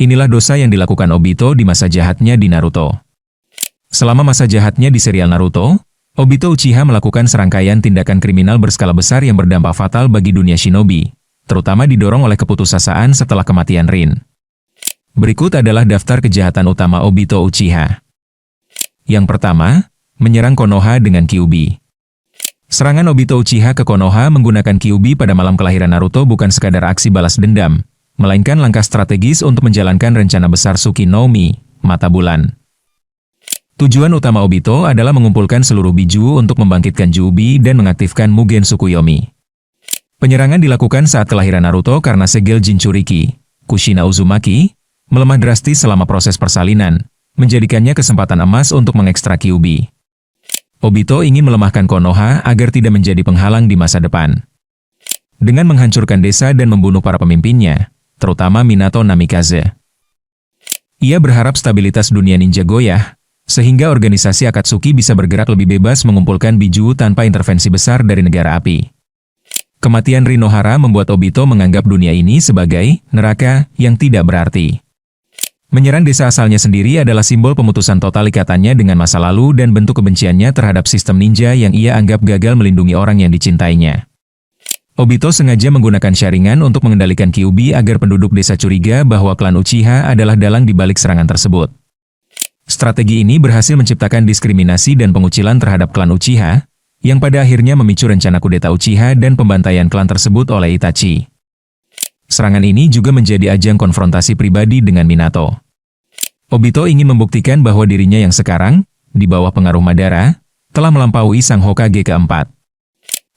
Inilah dosa yang dilakukan Obito di masa jahatnya di Naruto. Selama masa jahatnya di serial Naruto, Obito Uchiha melakukan serangkaian tindakan kriminal berskala besar yang berdampak fatal bagi dunia shinobi, terutama didorong oleh keputusasaan setelah kematian Rin. Berikut adalah daftar kejahatan utama Obito Uchiha. Yang pertama, menyerang Konoha dengan Kyuubi. Serangan Obito Uchiha ke Konoha menggunakan Kyuubi pada malam kelahiran Naruto bukan sekadar aksi balas dendam, melainkan langkah strategis untuk menjalankan rencana besar Suki no Mi, Mata Bulan. Tujuan utama Obito adalah mengumpulkan seluruh biju untuk membangkitkan Kyuubi dan mengaktifkan Mugen Tsukuyomi. Penyerangan dilakukan saat kelahiran Naruto karena segel Jinchuriki, Kushina Uzumaki, melemah drastis selama proses persalinan, menjadikannya kesempatan emas untuk mengekstrak Kyuubi. Obito ingin melemahkan Konoha agar tidak menjadi penghalang di masa depan. Dengan menghancurkan desa dan membunuh para pemimpinnya, terutama Minato Namikaze. Ia berharap stabilitas dunia ninja goyah, sehingga organisasi Akatsuki bisa bergerak lebih bebas mengumpulkan biju tanpa intervensi besar dari negara api. Kematian Rinohara membuat Obito menganggap dunia ini sebagai neraka yang tidak berarti. Menyerang desa asalnya sendiri adalah simbol pemutusan total ikatannya dengan masa lalu dan bentuk kebenciannya terhadap sistem ninja yang ia anggap gagal melindungi orang yang dicintainya. Obito sengaja menggunakan Sharingan untuk mengendalikan Kyuubi agar penduduk desa curiga bahwa klan Uchiha adalah dalang di balik serangan tersebut. Strategi ini berhasil menciptakan diskriminasi dan pengucilan terhadap klan Uchiha, yang pada akhirnya memicu rencana kudeta Uchiha dan pembantaian klan tersebut oleh Itachi. Serangan ini juga menjadi ajang konfrontasi pribadi dengan Minato. Obito ingin membuktikan bahwa dirinya yang sekarang, di bawah pengaruh Madara, telah melampaui sang Hokage keempat.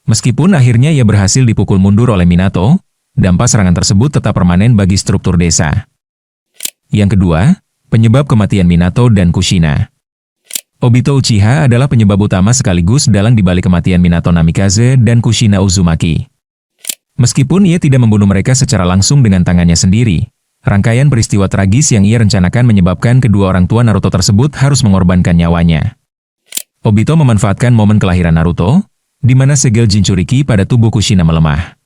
Meskipun akhirnya ia berhasil dipukul mundur oleh Minato, dampak serangan tersebut tetap permanen bagi struktur desa. Yang kedua, penyebab kematian Minato dan Kushina. Obito Uchiha adalah penyebab utama sekaligus dalang dibalik kematian Minato Namikaze dan Kushina Uzumaki. Meskipun ia tidak membunuh mereka secara langsung dengan tangannya sendiri, rangkaian peristiwa tragis yang ia rencanakan menyebabkan kedua orang tua Naruto tersebut harus mengorbankan nyawanya. Obito memanfaatkan momen kelahiran Naruto, di mana segel Jinchuriki pada tubuh Kushina melemah.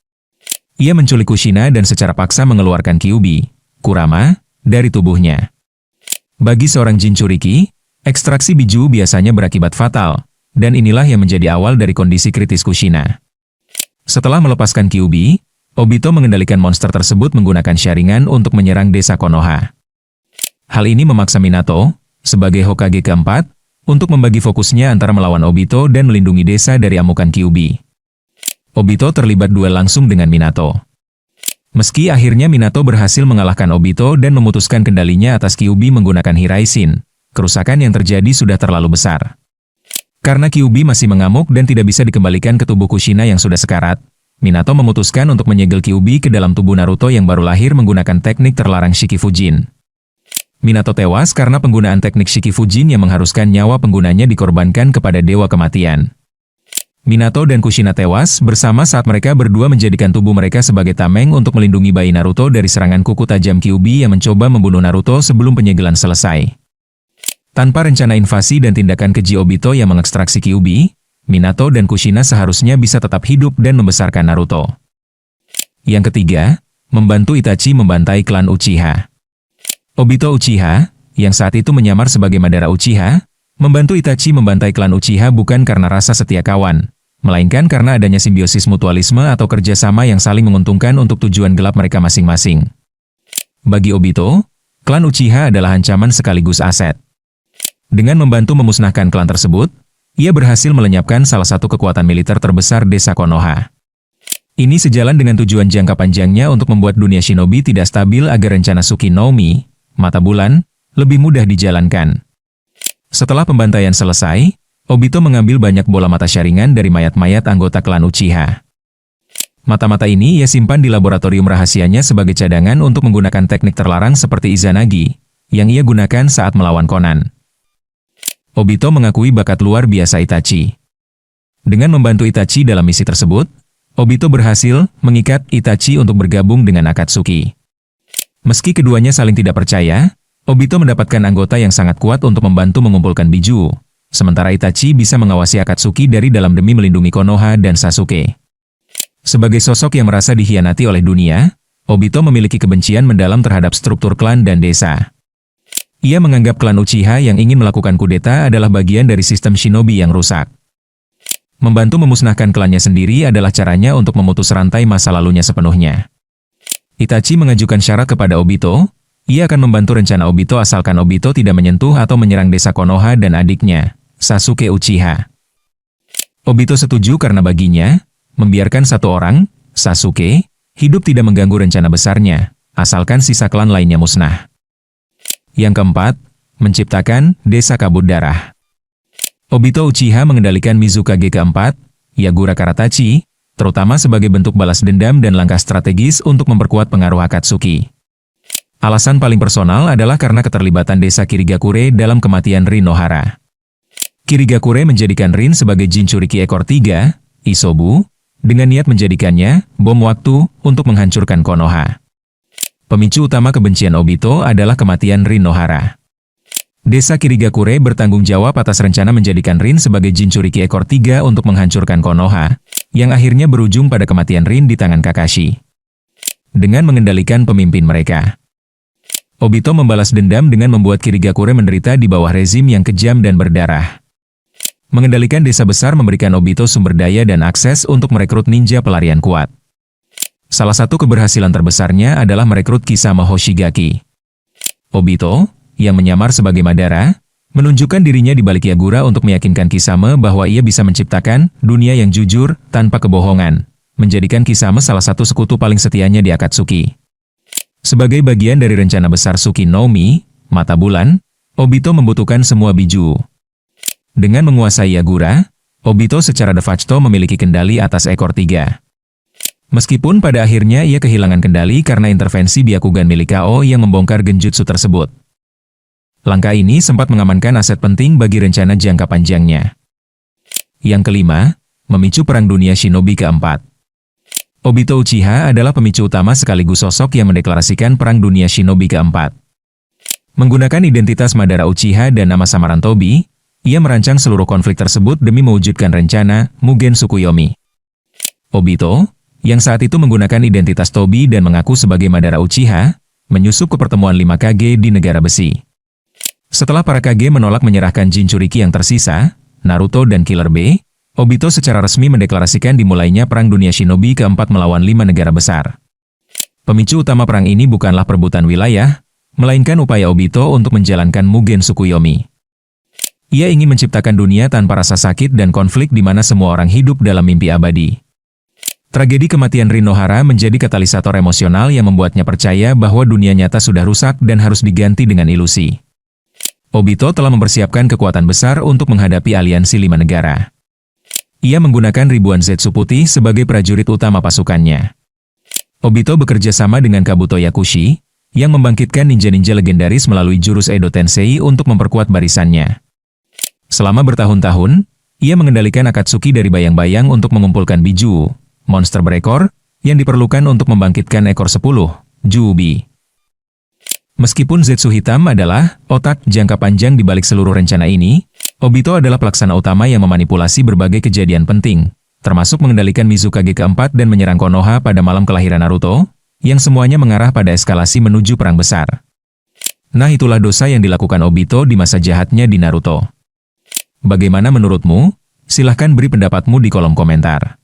Ia menculik Kushina dan secara paksa mengeluarkan Kyuubi, Kurama, dari tubuhnya. Bagi seorang Jinchuriki, ekstraksi biju biasanya berakibat fatal, dan inilah yang menjadi awal dari kondisi kritis Kushina. Setelah melepaskan Kyuubi, Obito mengendalikan monster tersebut menggunakan Sharingan untuk menyerang desa Konoha. Hal ini memaksa Minato, sebagai Hokage keempat, untuk membagi fokusnya antara melawan Obito dan melindungi desa dari amukan Kyuubi. Obito terlibat duel langsung dengan Minato. Meski akhirnya Minato berhasil mengalahkan Obito dan memutuskan kendalinya atas Kyuubi menggunakan Hiraishin, kerusakan yang terjadi sudah terlalu besar. Karena Kyuubi masih mengamuk dan tidak bisa dikembalikan ke tubuh Kushina yang sudah sekarat, Minato memutuskan untuk menyegel Kyuubi ke dalam tubuh Naruto yang baru lahir menggunakan teknik terlarang Shikifujin. Minato tewas karena penggunaan teknik Shikifujin yang mengharuskan nyawa penggunanya dikorbankan kepada dewa kematian. Minato dan Kushina tewas bersama saat mereka berdua menjadikan tubuh mereka sebagai tameng untuk melindungi bayi Naruto dari serangan kuku tajam Kyuubi yang mencoba membunuh Naruto sebelum penyegelan selesai. Tanpa rencana invasi dan tindakan keji Obito yang mengekstraksi Kyuubi, Minato dan Kushina seharusnya bisa tetap hidup dan membesarkan Naruto. Yang ketiga, membantu Itachi membantai klan Uchiha. Obito Uchiha, yang saat itu menyamar sebagai Madara Uchiha, membantu Itachi membantai klan Uchiha bukan karena rasa setia kawan, melainkan karena adanya simbiosis mutualisme atau kerjasama yang saling menguntungkan untuk tujuan gelap mereka masing-masing. Bagi Obito, klan Uchiha adalah ancaman sekaligus aset. Dengan membantu memusnahkan klan tersebut, ia berhasil melenyapkan salah satu kekuatan militer terbesar desa Konoha. Ini sejalan dengan tujuan jangka panjangnya untuk membuat dunia shinobi tidak stabil agar rencana Suki no Mi, Mata Bulan, lebih mudah dijalankan. Setelah pembantaian selesai, Obito mengambil banyak bola mata Sharingan dari mayat-mayat anggota klan Uchiha. Mata-mata ini ia simpan di laboratorium rahasianya sebagai cadangan untuk menggunakan teknik terlarang seperti Izanagi, yang ia gunakan saat melawan Conan. Obito mengakui bakat luar biasa Itachi. Dengan membantu Itachi dalam misi tersebut, Obito berhasil mengikat Itachi untuk bergabung dengan Akatsuki. Meski keduanya saling tidak percaya, Obito mendapatkan anggota yang sangat kuat untuk membantu mengumpulkan biju, sementara Itachi bisa mengawasi Akatsuki dari dalam demi melindungi Konoha dan Sasuke. Sebagai sosok yang merasa dikhianati oleh dunia, Obito memiliki kebencian mendalam terhadap struktur klan dan desa. Ia menganggap klan Uchiha yang ingin melakukan kudeta adalah bagian dari sistem shinobi yang rusak. Membantu memusnahkan klannya sendiri adalah caranya untuk memutus rantai masa lalunya sepenuhnya. Itachi mengajukan syarat kepada Obito, ia akan membantu rencana Obito asalkan Obito tidak menyentuh atau menyerang desa Konoha dan adiknya, Sasuke Uchiha. Obito setuju karena baginya, membiarkan satu orang, Sasuke, hidup tidak mengganggu rencana besarnya, asalkan sisa klan lainnya musnah. Yang keempat, menciptakan desa kabut darah. Obito Uchiha mengendalikan Mizukage keempat, Yagura Karatachi, terutama sebagai bentuk balas dendam dan langkah strategis untuk memperkuat pengaruh Akatsuki. Alasan paling personal adalah karena keterlibatan desa Kirigakure dalam kematian Rin Nohara. Kirigakure menjadikan Rin sebagai Jinchuriki ekor 3, Isobu, dengan niat menjadikannya bom waktu untuk menghancurkan Konoha. Pemicu utama kebencian Obito adalah kematian Rin Nohara. Desa Kirigakure bertanggung jawab atas rencana menjadikan Rin sebagai Jinchuriki ekor 3 untuk menghancurkan Konoha, yang akhirnya berujung pada kematian Rin di tangan Kakashi. Dengan mengendalikan pemimpin mereka, Obito membalas dendam dengan membuat Kirigakure menderita di bawah rezim yang kejam dan berdarah. Mengendalikan desa besar memberikan Obito sumber daya dan akses untuk merekrut ninja pelarian kuat. Salah satu keberhasilan terbesarnya adalah merekrut Kisame Hoshigaki. Obito, yang menyamar sebagai Madara, menunjukkan dirinya di balik Yagura untuk meyakinkan Kisame bahwa ia bisa menciptakan dunia yang jujur tanpa kebohongan, menjadikan Kisame salah satu sekutu paling setianya di Akatsuki. Sebagai bagian dari rencana besar Suki no Mi, mata bulan, Obito membutuhkan semua biju. Dengan menguasai Yagura, Obito secara de facto memiliki kendali atas ekor 3. Meskipun pada akhirnya ia kehilangan kendali karena intervensi Byakugan milik KO yang membongkar genjutsu tersebut. Langkah ini sempat mengamankan aset penting bagi rencana jangka panjangnya. Yang kelima, memicu Perang Dunia Shinobi keempat. Obito Uchiha adalah pemicu utama sekaligus sosok yang mendeklarasikan Perang Dunia Shinobi keempat. Menggunakan identitas Madara Uchiha dan nama samaran Tobi, ia merancang seluruh konflik tersebut demi mewujudkan rencana Mugen Tsukuyomi. Obito, yang saat itu menggunakan identitas Tobi dan mengaku sebagai Madara Uchiha, menyusup ke pertemuan 5 Kage di Negara Besi. Setelah para Kage menolak menyerahkan Jinchuriki yang tersisa, Naruto dan Killer Bee, Obito secara resmi mendeklarasikan dimulainya Perang Dunia Shinobi keempat melawan 5 negara besar. Pemicu utama perang ini bukanlah perebutan wilayah, melainkan upaya Obito untuk menjalankan Mugen Tsukuyomi. Ia ingin menciptakan dunia tanpa rasa sakit dan konflik di mana semua orang hidup dalam mimpi abadi. Tragedi kematian Rin Nohara menjadi katalisator emosional yang membuatnya percaya bahwa dunia nyata sudah rusak dan harus diganti dengan ilusi. Obito telah mempersiapkan kekuatan besar untuk menghadapi aliansi 5 negara. Ia menggunakan ribuan Zetsu putih sebagai prajurit utama pasukannya. Obito bekerja sama dengan Kabuto Yakushi, yang membangkitkan ninja-ninja legendaris melalui jurus Edo Tensei untuk memperkuat barisannya. Selama bertahun-tahun, ia mengendalikan Akatsuki dari bayang-bayang untuk mengumpulkan biju, monster berekor, yang diperlukan untuk membangkitkan ekor 10, Jubi. Meskipun Zetsu hitam adalah otak jangka panjang di balik seluruh rencana ini, Obito adalah pelaksana utama yang memanipulasi berbagai kejadian penting, termasuk mengendalikan Mizukage keempat dan menyerang Konoha pada malam kelahiran Naruto, yang semuanya mengarah pada eskalasi menuju perang besar. Nah, itulah dosa yang dilakukan Obito di masa jahatnya di Naruto. Bagaimana menurutmu? Silahkan beri pendapatmu di kolom komentar.